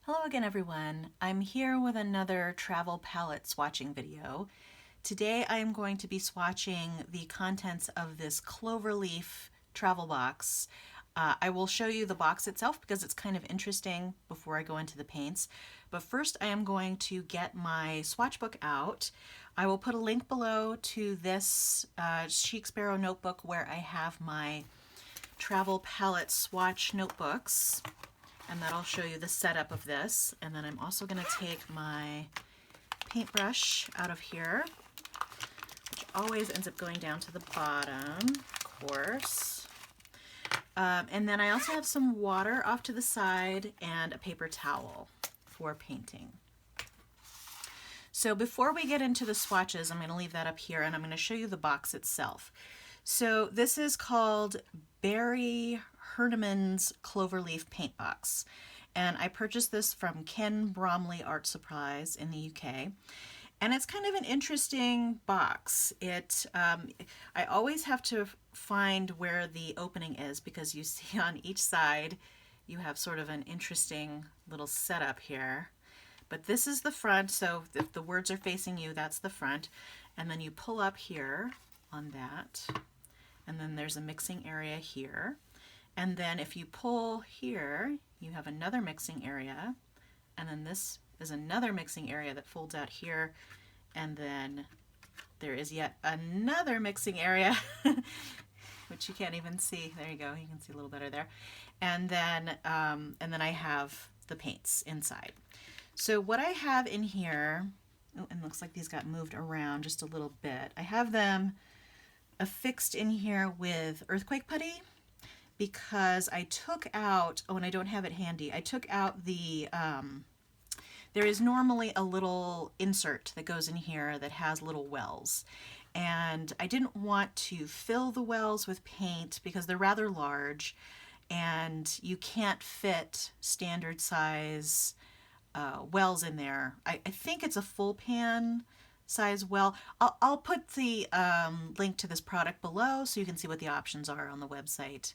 Hello again, everyone. I'm here with another travel palette swatching video. Today I am going to be swatching the contents of this Clover leaf travel box. I will show you the box itself because it's kind of interesting before I go into the paints. But first I am going to get my swatch book out. I will put a link below to this Chic Sparrow notebook where I have my travel palette swatch notebooks. And that'll show you the setup of this. And then I'm also going to take my paintbrush out of here, which always ends up going down to the bottom, of course. And then I also have some water off to the side and a paper towel for painting. So before we get into the swatches, I'm going to leave that up here and I'm going to show you the box itself. So this is called Barry Herneman's Cloverleaf Paint Box, and I purchased this from Ken Bromley Art Supplies in the UK, and it's kind of an interesting box. I always have to find where the opening is because you see on each side you have sort of an interesting little setup here. But this is the front, so if the words are facing you, that's the front, and then you pull up here on that, and then there's a mixing area here. And then if you pull here, you have another mixing area, and then this is another mixing area that folds out here, and then there is yet another mixing area, which you can't even see. There you go, you can see a little better there. And then I have the paints inside. So what I have in here, oh, and looks like these got moved around just a little bit. I have them affixed in here with earthquake putty, because I took out, oh, and I don't have it handy, I took out the, there is normally a little insert that goes in here that has little wells. And I didn't want to fill the wells with paint because they're rather large and you can't fit standard size wells in there. I think it's a full pan size well. I'll put the link to this product below so you can see what the options are on the website.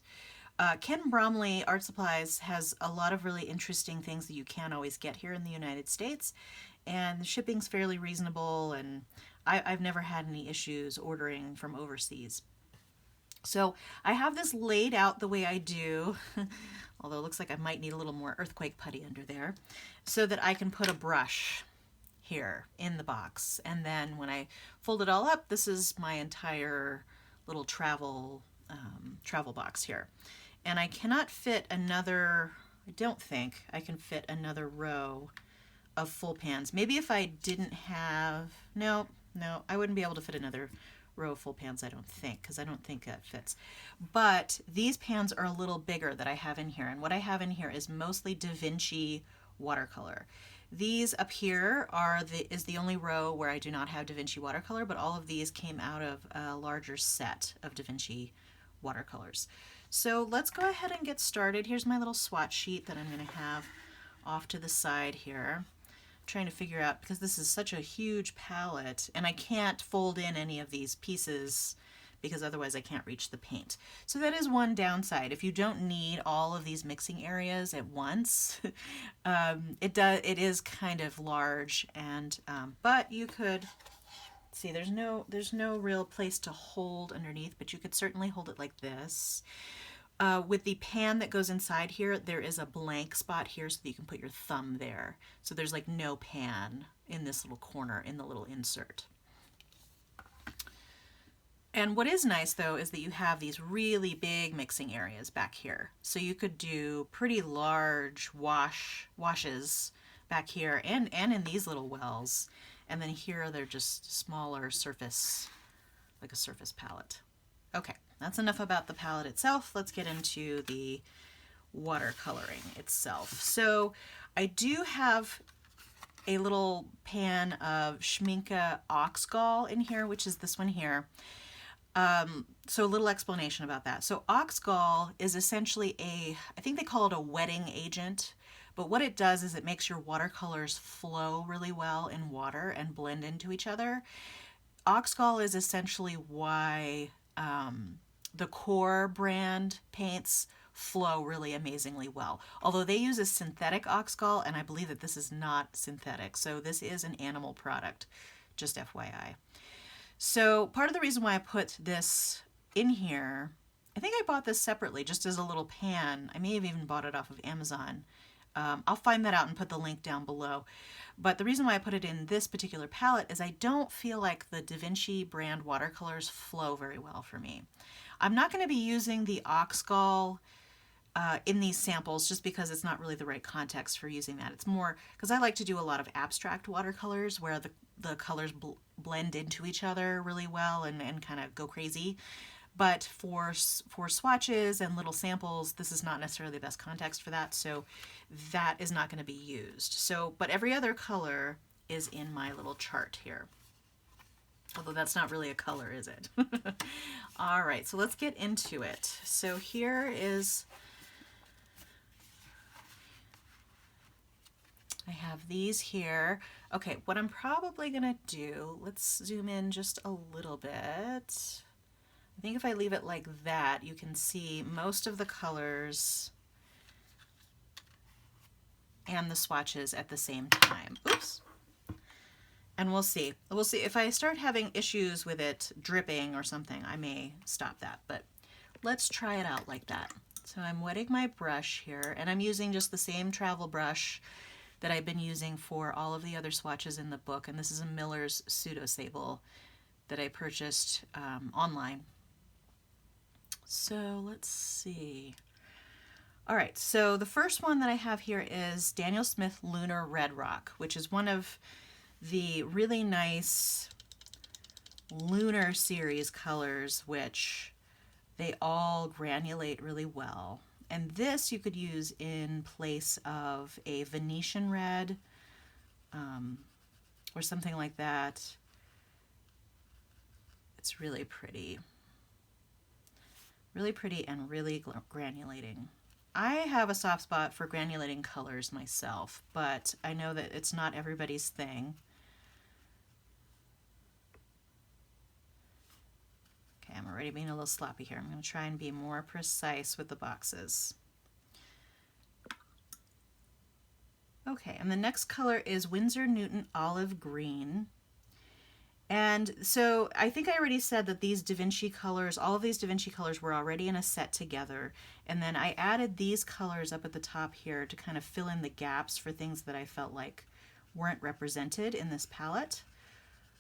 Ken Bromley Art Supplies has a lot of really interesting things that you can't always get here in the United States, and the shipping's fairly reasonable, and I've never had any issues ordering from overseas. So I have this laid out the way I do, although it looks like I might need a little more earthquake putty under there, so that I can put a brush here in the box. And then when I fold it all up, this is my entire little travel box here. And I cannot fit another, I don't think I can fit another row of full pans. Maybe if I didn't have, no, I wouldn't be able to fit another row of full pans, I don't think, because I don't think that fits. But these pans are a little bigger that I have in here, and what I have in here is mostly Da Vinci watercolor. These up here is the only row where I do not have Da Vinci watercolor, but all of these came out of a larger set of Da Vinci watercolors. So let's go ahead and get started. Here's my little swatch sheet that I'm going to have off to the side here. I'm trying to figure out, because this is such a huge palette, and I can't fold in any of these pieces because otherwise I can't reach the paint. So that is one downside. If you don't need all of these mixing areas at once, it is kind of large, and but you could see there's no real place to hold underneath, but you could certainly hold it like this. With the pan that goes inside here, there is a blank spot here so that you can put your thumb there. So there's like no pan in this little corner in the little insert. And what is nice though is that you have these really big mixing areas back here. So you could do pretty large washes back here and in these little wells. And then here they're just smaller surface, like a surface palette. Okay, that's enough about the palette itself. Let's get into the watercoloring itself. So I do have a little pan of Schmincke Oxgall in here, which is this one here. So a little explanation about that. So Oxgall is essentially I think they call it a wetting agent, but what it does is it makes your watercolors flow really well in water and blend into each other. Oxgall is essentially why the Core brand paints flow really amazingly well. Although they use a synthetic ox gall, and I believe that this is not synthetic. So this is an animal product, just FYI. So part of the reason why I put this in here, I think I bought this separately just as a little pan. I may have even bought it off of Amazon. I'll find that out and put the link down below. But the reason why I put it in this particular palette is I don't feel like the Da Vinci brand watercolors flow very well for me. I'm not going to be using the ox gall in these samples just because it's not really the right context for using that. It's more because I like to do a lot of abstract watercolors where the colors blend into each other really well and kind of go crazy. But for swatches and little samples, this is not necessarily the best context for that, so that is not going to be used. So, but every other color is in my little chart here. Although that's not really a color, is it? All right, so let's get into it. So here is, I have these here. Okay, what I'm probably going to do, let's zoom in just a little bit. I think if I leave it like that, you can see most of the colors and the swatches at the same time. Oops. And we'll see. We'll see. If I start having issues with it dripping or something, I may stop that. But let's try it out like that. So I'm wetting my brush here, and I'm using just the same travel brush that I've been using for all of the other swatches in the book. And this is a Miller's Pseudo Sable that I purchased online. So let's see. All right, so the first one that I have here is Daniel Smith Lunar Red Rock, which is one of the really nice Lunar series colors, which they all granulate really well. And this you could use in place of a Venetian red or something like that. It's really pretty. Really pretty and really granulating. I have a soft spot for granulating colors myself, but I know that it's not everybody's thing. Okay, I'm already being a little sloppy here. I'm going to try and be more precise with the boxes. Okay, and the next color is Winsor Newton Olive Green. And so I think I already said that these Da Vinci colors, all of these Da Vinci colors were already in a set together. And then I added these colors up at the top here to kind of fill in the gaps for things that I felt like weren't represented in this palette.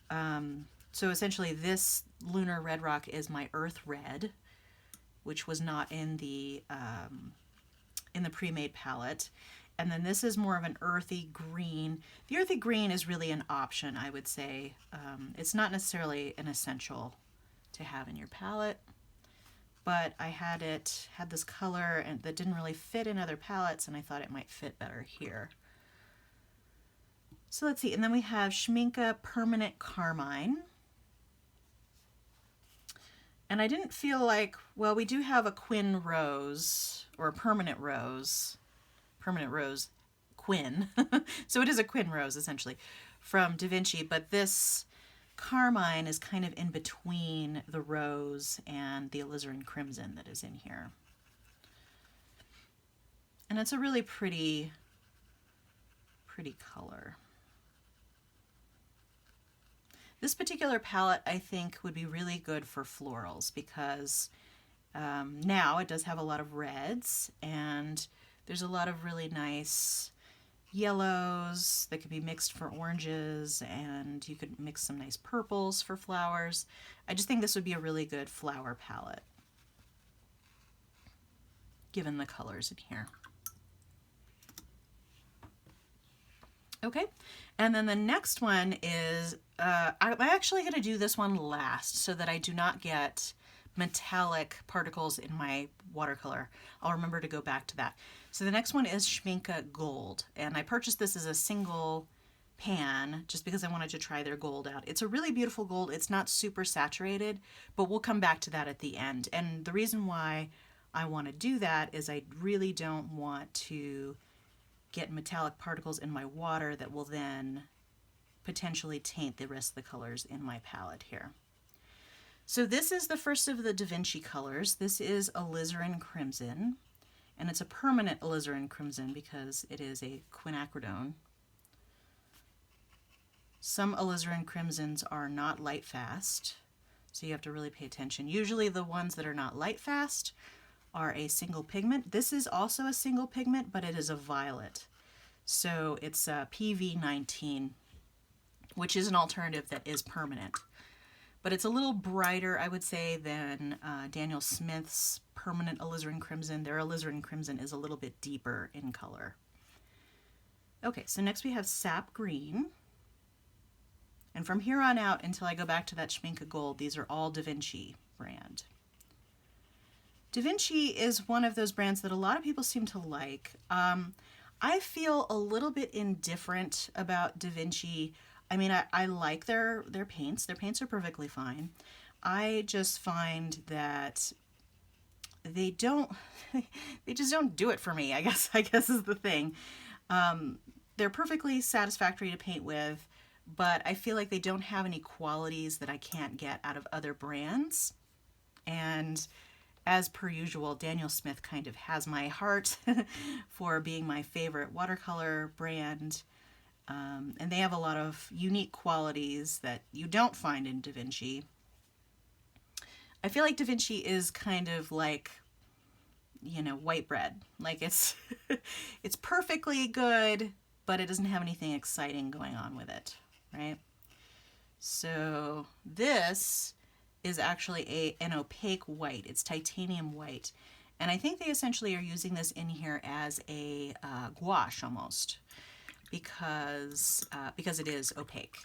So essentially this Lunar Red Rock is my Earth Red, which was not in the pre-made palette. And then this is more of an earthy green. The earthy green is really an option, I would say. It's not necessarily an essential to have in your palette, but I had this color and that didn't really fit in other palettes, and I thought it might fit better here. So let's see, and then we have Schmincke Permanent Carmine. And I didn't feel like, well, we do have a Quin Rose, or a Permanent Rose Quin. So it is a Quin Rose, essentially, from Da Vinci, but this Carmine is kind of in between the rose and the alizarin crimson that is in here. And it's a really pretty color. This particular palette, I think, would be really good for florals because now it does have a lot of reds, and there's a lot of really nice yellows that could be mixed for oranges, and you could mix some nice purples for flowers. I just think this would be a really good flower palette, given the colors in here. Okay, and then the next one is, I'm actually going to do this one last so that I do not get metallic particles in my watercolor. I'll remember to go back to that. So the next one is Schmincke Gold, and I purchased this as a single pan just because I wanted to try their gold out. It's a really beautiful gold. It's not super saturated, but we'll come back to that at the end. And the reason why I want to do that is I really don't want to get metallic particles in my water that will then potentially taint the rest of the colors in my palette here. So this is the first of the Da Vinci colors. This is alizarin crimson. and it's a permanent alizarin crimson because it is a quinacridone. Some alizarin crimsons are not light fast, so you have to really pay attention. Usually the ones that are not light fast are a single pigment. This is also a single pigment, but it is a violet. So it's PV19, which is an alternative that is permanent. But it's a little brighter, I would say, than Daniel Smith's permanent alizarin crimson. Their alizarin crimson is a little bit deeper in color. Okay, so next we have sap green. And from here on out, until I go back to that Schmincke Gold, these are all Da Vinci brand. Da Vinci is one of those brands that a lot of people seem to like. I feel a little bit indifferent about Da Vinci. I mean, I like their paints. Their paints are perfectly fine. I just find that they just don't do it for me, I guess is the thing. They're perfectly satisfactory to paint with, but I feel like they don't have any qualities that I can't get out of other brands. And as per usual, Daniel Smith kind of has my heart for being my favorite watercolor brand. And they have a lot of unique qualities that you don't find in Da Vinci. I feel like Da Vinci is kind of like, you know, white bread. Like it's it's perfectly good, but it doesn't have anything exciting going on with it, right? So this is actually an opaque white. It's titanium white. And I think they essentially are using this in here as a gouache almost, because it is opaque.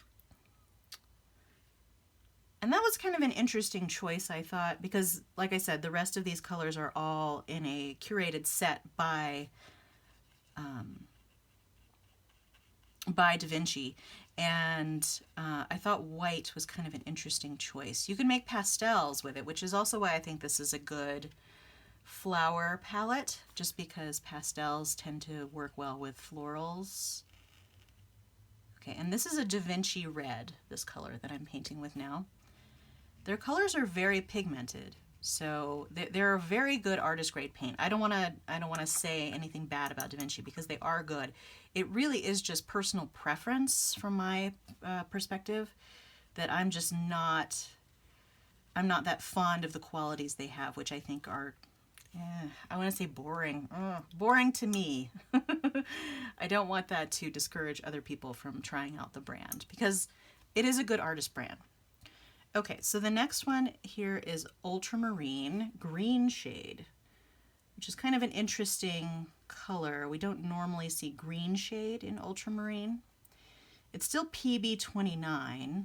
And that was kind of an interesting choice, I thought, because like I said, the rest of these colors are all in a curated set by Da Vinci. And I thought white was kind of an interesting choice. You can make pastels with it, which is also why I think this is a good flower palette, just because pastels tend to work well with florals. Okay, and this is a Da Vinci red, this color that I'm painting with now. Their colors are very pigmented, so they're a very good artist grade paint. I don't want to say anything bad about Da Vinci because they are good. It really is just personal preference from my perspective that I'm not that fond of the qualities they have, which I think are, I want to say boring. Boring to me. I don't want that to discourage other people from trying out the brand because it is a good artist brand. Okay, so the next one here is Ultramarine Green Shade, which is kind of an interesting color. We don't normally see green shade in ultramarine. It's still PB29.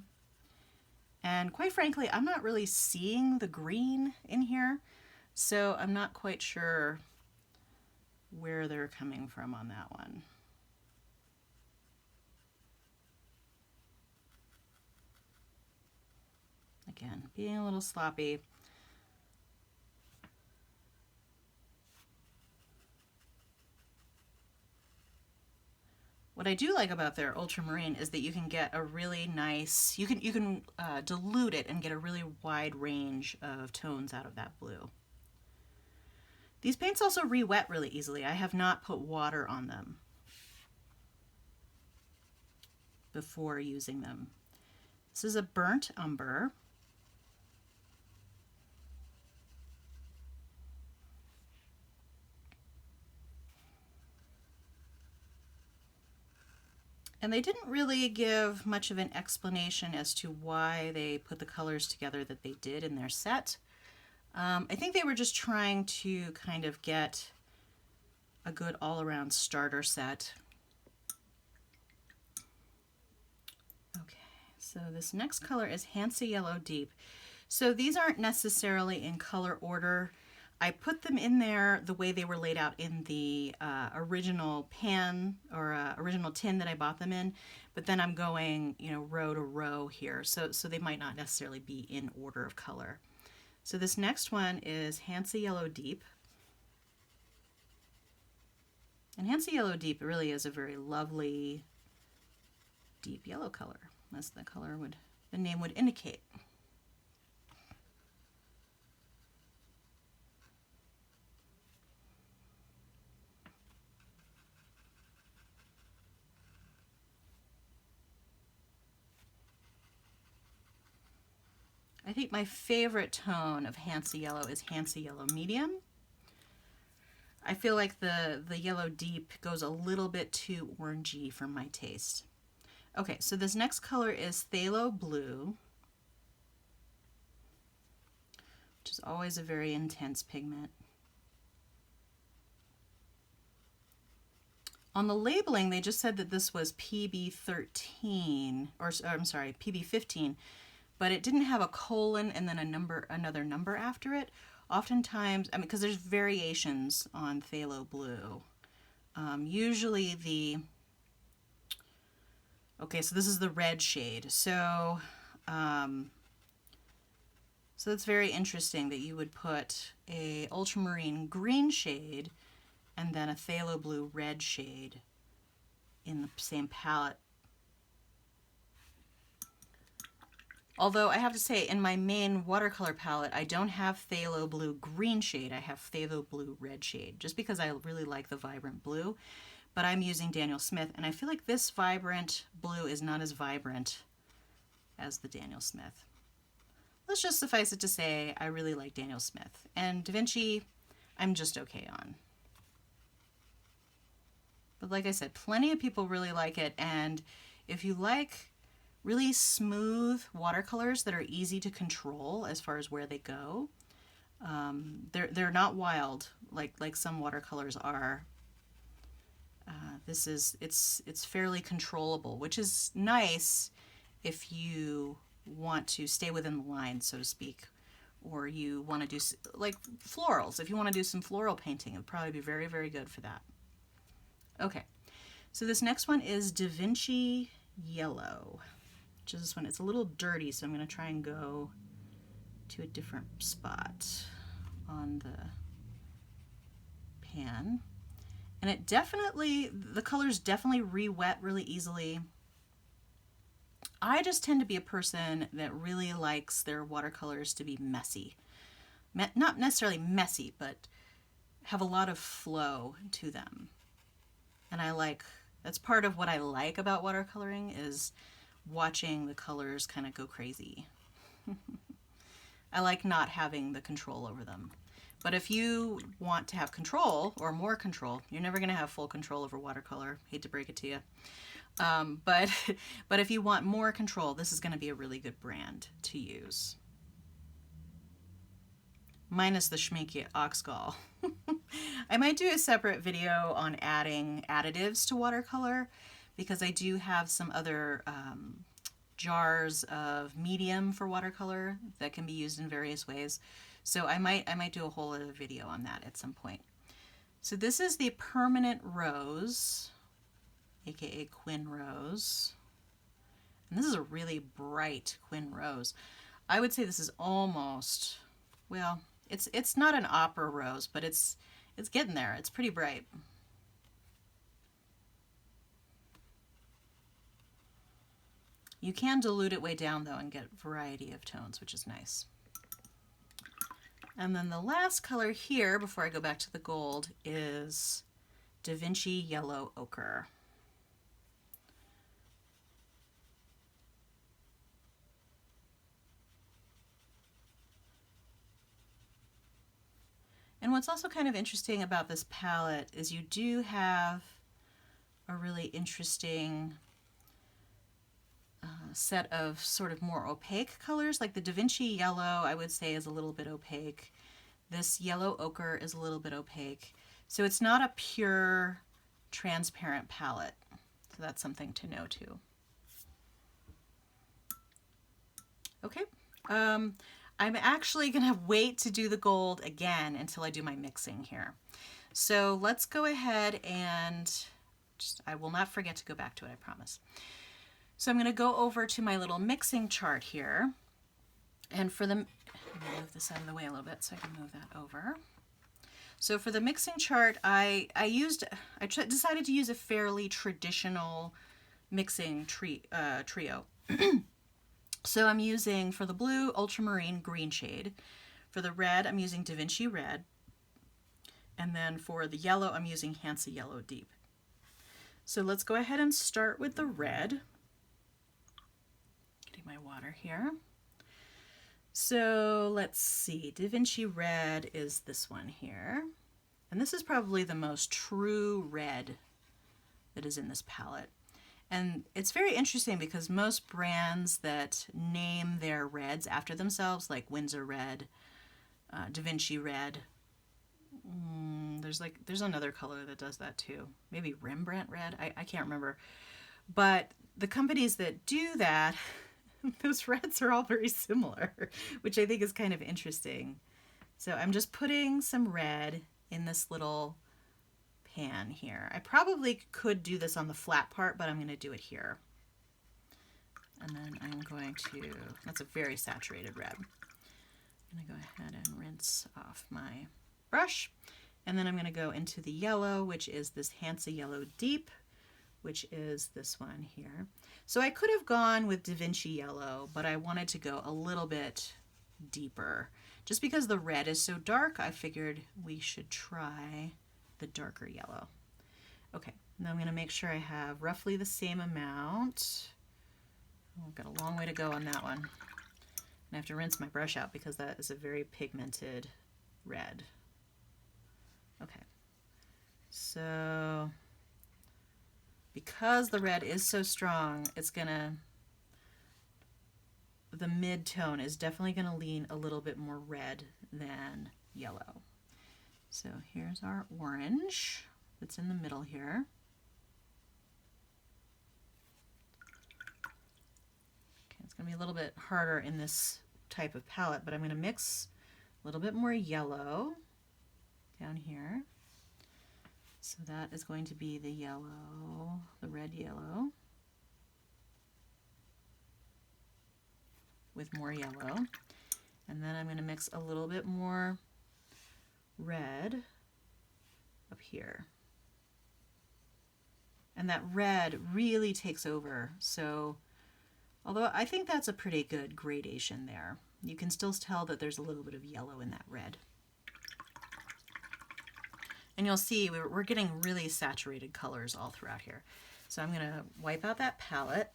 And quite frankly, I'm not really seeing the green in here, so I'm not quite sure where they're coming from on that one. Again, being a little sloppy. What I do like about their ultramarine is that you can get a really nice, you can dilute it and get a really wide range of tones out of that blue. These paints also re-wet really easily. I have not put water on them before using them. This is a burnt umber. And they didn't really give much of an explanation as to why they put the colors together that they did in their set. I think they were just trying to kind of get a good all-around starter set. Okay, so this next color is Hansa Yellow Deep. So these aren't necessarily in color order. I put them in there the way they were laid out in the original pan or original tin that I bought them in, but then I'm going, you know, row to row here, so they might not necessarily be in order of color. So this next one is Hansa Yellow Deep. And Hansa Yellow Deep really is a very lovely deep yellow color, as the name would indicate. I think my favorite tone of Hansa Yellow is Hansa Yellow Medium. I feel like the Yellow Deep goes a little bit too orangey for my taste. Okay, so this next color is Phthalo Blue, which is always a very intense pigment. On the labeling, they just said that this was PB13, or I'm sorry, PB15, but it didn't have a colon and then a number, another number after it. Oftentimes, I mean, because there's variations on Phthalo Blue. Usually the, okay, so this is the red shade. So, so it's very interesting that you would put a ultramarine green shade and then a Phthalo Blue red shade in the same palette. Although I have to say, in my main watercolor palette, I don't have Phthalo Blue green shade, I have Phthalo Blue red shade, just because I really like the vibrant blue. But I'm using Daniel Smith, and I feel like this vibrant blue is not as vibrant as the Daniel Smith. Let's just suffice it to say, I really like Daniel Smith. And Da Vinci, I'm just okay on. But like I said, plenty of people really like it, and if you like really smooth watercolors that are easy to control as far as where they go, they're not wild like some watercolors are. It's fairly controllable, which is nice if you want to stay within the line, so to speak, or you want to do like florals. If you want to do some floral painting, it would probably be very, very good for that. Okay, so this next one is Da Vinci Yellow, which is this one. It's a little dirty, so I'm going to try and go to a different spot on the pan. And it definitely, the colors definitely re-wet really easily. I just tend to be a person that really likes their watercolors to be messy. Not necessarily messy, but have a lot of flow to them. And that's part of what I like about watercoloring, is watching the colors kind of go crazy. I like not having the control over them. But if you want to have control, or more control, you're never going to have full control over watercolor. Hate to break it to you. But if you want more control, this is going to be a really good brand to use. Minus the schminky Oxgall. I might do a separate video on adding additives to watercolor, because I do have some other jars of medium for watercolor that can be used in various ways. So I might do a whole other video on that at some point. So this is the Permanent Rose, aka Quin Rose. And this is a really bright Quin Rose. I would say this is almost, well, it's not an opera rose, but it's getting there. It's pretty bright. You can dilute it way down though and get a variety of tones, which is nice. And then the last color here, before I go back to the gold, is Da Vinci Yellow Ochre. And what's also kind of interesting about this palette is you do have a really interesting set of sort of more opaque colors. Like the Da Vinci Yellow, I would say, is a little bit opaque. This Yellow Ochre is a little bit opaque. So it's not a pure transparent palette. So that's something to know too. Okay. I'm actually going to wait to do the gold again until I do my mixing here. So let's go ahead and I will not forget to go back to it, I promise. So I'm going to go over to my little mixing chart here. And for the, let me move this out of the way a little bit so I can move that over. So for the mixing chart, I decided to use a fairly traditional mixing trio. So I'm using, for the blue, ultramarine green shade. For the red, I'm using Da Vinci Red. And then for the yellow, I'm using Hansa Yellow Deep. So let's go ahead and start with the red. Getting my water here. So let's see, Da Vinci Red is this one here. And this is probably the most true red that is in this palette. And it's very interesting because most brands that name their reds after themselves, like Winsor Red, Da Vinci Red, there's another color that does that too. Maybe Rembrandt Red, I can't remember. But the companies that do that, those reds are all very similar, which I think is kind of interesting. So I'm just putting some red in this little pan here. I probably could do this on the flat part, but I'm going to do it here. And then I'm going to, that's a very saturated red. I'm going to go ahead and rinse off my brush. And then I'm going to go into the yellow, which is this Hansa Yellow Deep, which is this one here. So I could have gone with Da Vinci Yellow, but I wanted to go a little bit deeper. Just because the red is so dark, I figured we should try the darker yellow. Okay, now I'm going to make sure I have roughly the same amount. Oh, I've got a long way to go on that one. And I have to rinse my brush out because that is a very pigmented red. Okay, so because the red is so strong, it's gonna, the mid-tone is definitely gonna lean a little bit more red than yellow. So here's our orange that's in the middle here. Okay, it's gonna be a little bit harder in this type of palette, but I'm gonna mix a little bit more yellow down here. So that is going to be the yellow, the red yellow, with more yellow. And then I'm going to mix a little bit more red up here. And that red really takes over. So although I think that's a pretty good gradation there, you can still tell that there's a little bit of yellow in that red. And you'll see we're getting really saturated colors all throughout here. So I'm going to wipe out that palette.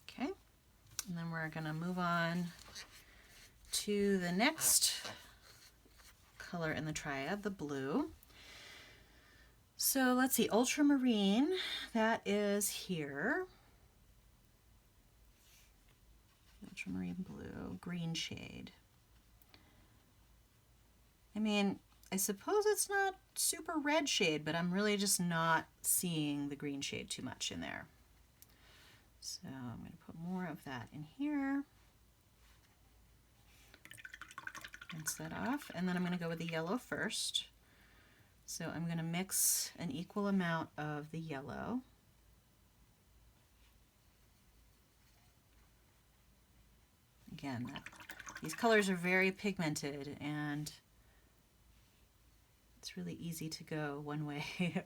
Okay, and then we're going to move on to the next color in the triad, the blue. So let's see, ultramarine, that is here. Ultramarine blue, green shade. I mean, I suppose it's not super red shade, but I'm really just not seeing the green shade too much in there. So I'm going to put more of that in here. Rinse that off, and then I'm going to go with the yellow first. So I'm going to mix an equal amount of the yellow. Again, these colors are very pigmented and it's really easy to go one way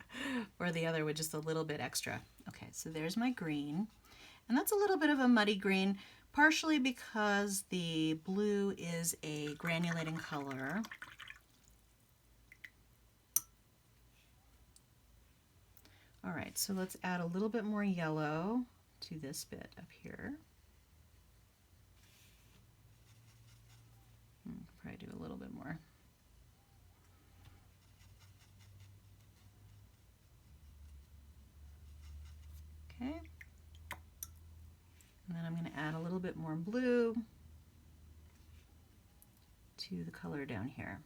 or the other with just a little bit extra. Okay, so there's my green. And that's a little bit of a muddy green, partially because the blue is a granulating color. All right, so let's add a little bit more yellow to this bit up here. Probably do a little bit more. Okay. And then I'm going to add a little bit more blue to the color down here.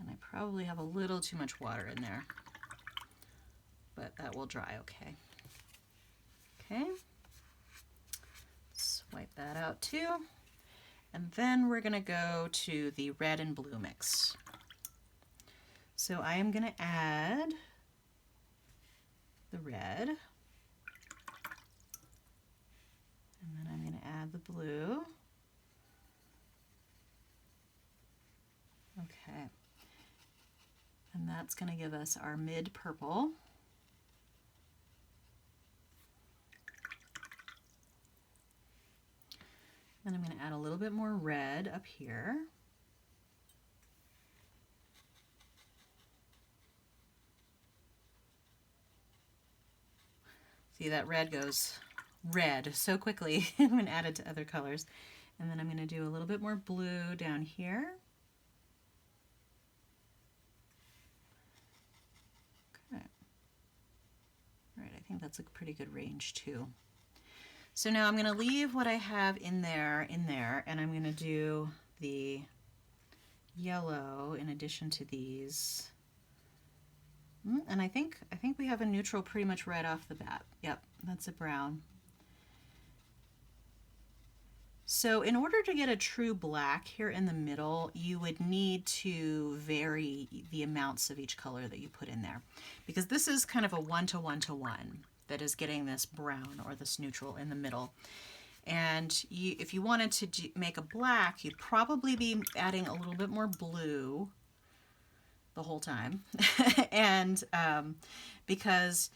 And I probably have a little too much water in there, but that will dry okay. Okay, let's wipe that out too. And then we're going to go to the red and blue mix. So I am going to add the red, and then I'm going to add the blue. Okay, and that's going to give us our mid purple. And I'm going to add a little bit more red up here. See, that red goes red so quickly when added to other colors. And then I'm going to do a little bit more blue down here. Okay. All right, I think that's a pretty good range too. So now I'm going to leave what I have in there, and I'm going to do the yellow in addition to these. And I think we have a neutral pretty much right off the bat. Yep, that's a brown. So in order to get a true black here in the middle, you would need to vary the amounts of each color that you put in there, because this is kind of a 1-to-1-to-1 that is getting this brown or this neutral in the middle. And if you wanted to make a black, you'd probably be adding a little bit more blue the whole time. And because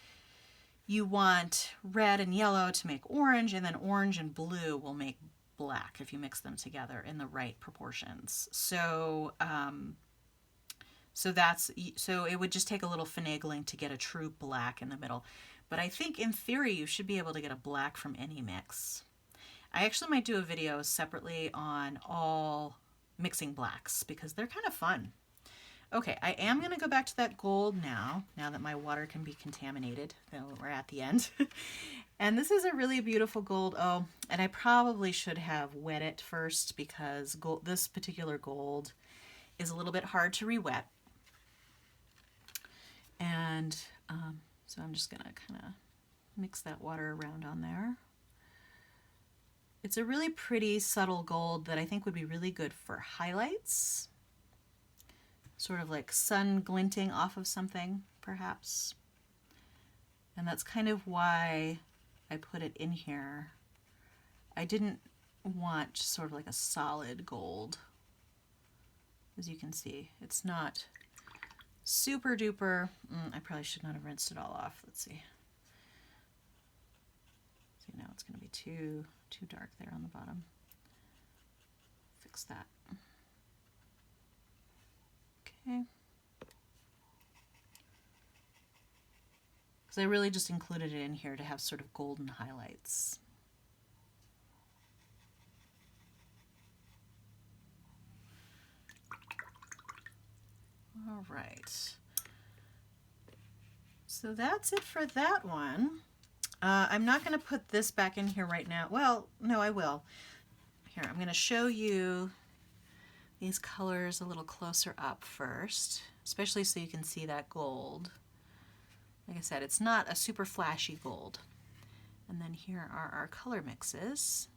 you want red and yellow to make orange, and then orange and blue will make black if you mix them together in the right proportions. So so it would just take a little finagling to get a true black in the middle. But I think in theory you should be able to get a black from any mix. I actually might do a video separately on all mixing blacks because they're kind of fun. Okay, I am going to go back to that gold now that my water can be contaminated. We're at the end. And this is a really beautiful gold. Oh, and I probably should have wet it first because this particular gold is a little bit hard to re-wet. And so I'm just going to kind of mix that water around on there. It's a really pretty subtle gold that I think would be really good for highlights. Sort of like sun glinting off of something, perhaps. And that's kind of why I put it in here. I didn't want sort of like a solid gold. As you can see, it's not super duper. I probably should not have rinsed it all off. Let's see. See, now it's going to be too dark there on the bottom. Fix that. Okay. Because I really just included it in here to have sort of golden highlights. All right. So that's it for that one. I'm not going to put this back in here right now. Well, no, I will. Here, I'm going to show you these colors a little closer up first, especially so you can see that gold. Like I said, it's not a super flashy gold. And then here are our color mixes.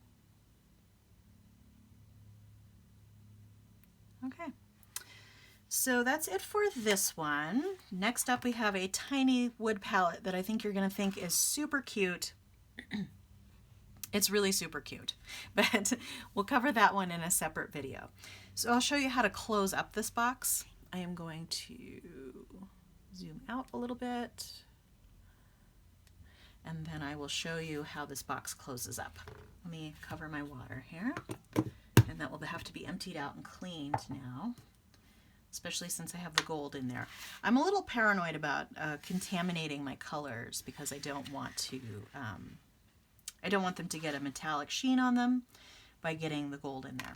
Okay. So that's it for this one. Next up we have a tiny wood palette that I think you're going to think is super cute. It's really super cute, but we'll cover that one in a separate video. So I'll show you how to close up this box. I am going to zoom out a little bit, and then I will show you how this box closes up. Let me cover my water here, and that will have to be emptied out and cleaned now, especially since I have the gold in there. I'm a little paranoid about contaminating my colors because I don't want them to get a metallic sheen on them by getting the gold in there.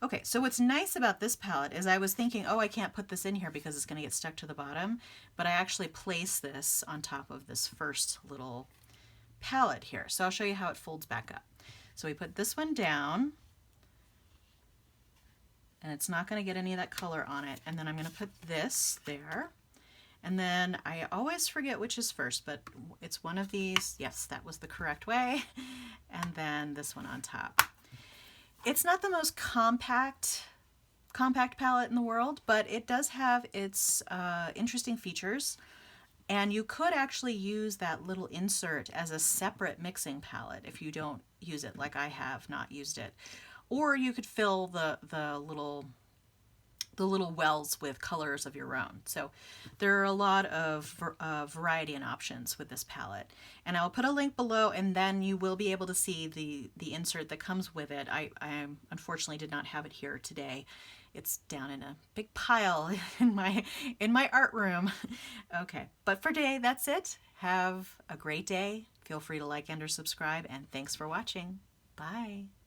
Okay, so what's nice about this palette is I was thinking, oh, I can't put this in here because it's going to get stuck to the bottom, but I actually place this on top of this first little palette here. So I'll show you how it folds back up. So we put this one down, and it's not going to get any of that color on it. And then I'm going to put this there. And then I always forget which is first, but it's one of these. Yes, that was the correct way. And then this one on top. It's not the most compact palette in the world, but it does have its interesting features. And you could actually use that little insert as a separate mixing palette if you don't use it, like I have not used it. Or you could fill the little the little wells with colors of your own. So there are a lot of variety and options with this palette. And I'll put a link below, and then you will be able to see the insert that comes with it. I unfortunately did not have it here today. It's down in a big pile in my art room. Okay, but for today, that's it. Have a great day. Feel free to like and or subscribe, and thanks for watching. Bye.